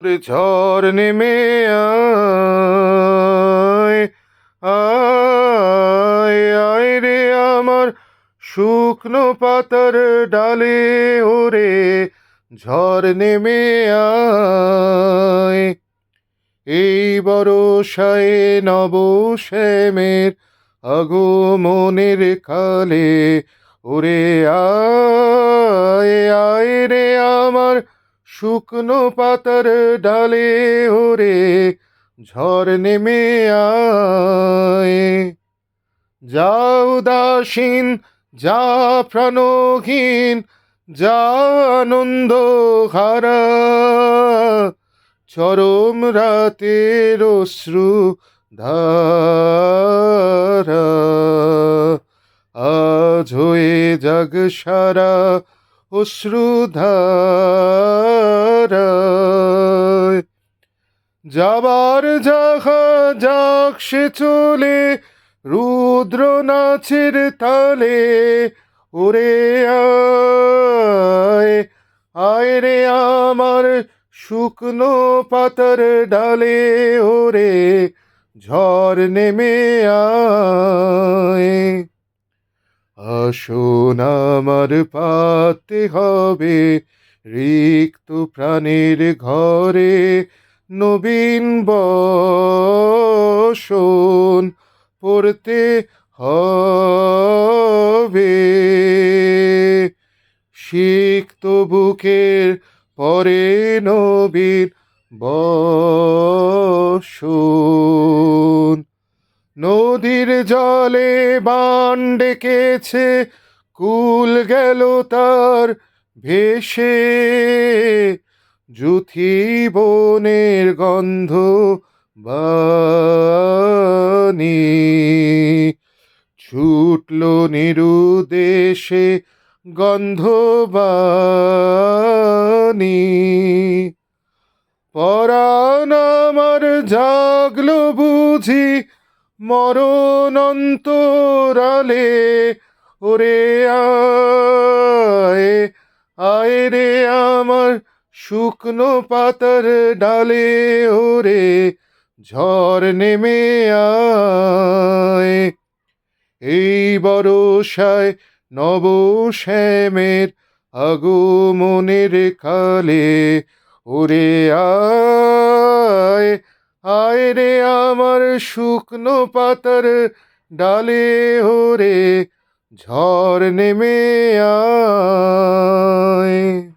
ঝড় নেমে আয় আয় আয় রে আমার শুকনো পাতার ডালে ওরে ঝড় নেমে আয় এই বরষায় নব শ্যামের আগমনের কালে ওরে আয় আয় রে আমার শুকনো পাতার ডালে ওরে ঝড় নেমে আয় যা উদাসীন যা প্রাণহীন যা আনন্দ হারা চরম রাতের অশ্রু ধারা আজ হয়ে জাগ সারা অশ্রুধারা যাবার যাহা যাক সে চলে রুদ্র নাচের তালে ওরে আয় আয় রে আমার শুকনো পাতার ডালে ওরে ঝড় নেমে আয় আসুন আমার পাতে হবে রিক্ত প্রাণের ঘরে নবীন বসন পড়তে হবে সিক্ত বুকের পরে নবীন বসন নদীর জলে বান ডেকেছে কুল গেল তার ভেসে যুথি বনের গন্ধ বানি ছুটল নিরুদেশে গন্ধবানি পরাণ আমার জাগলো বুঝি মরণ অন্তরালে ওরে আয় আয় রে আমার শুকনো পাতার ডালে ওরে ঝড় নেমে আয় এই বরষায় নব শ্যামের আগমনের কালে ওরে আয় আয় রে আমার শুকনো পাতার ডালে ওরে ঝড় নেমে আয়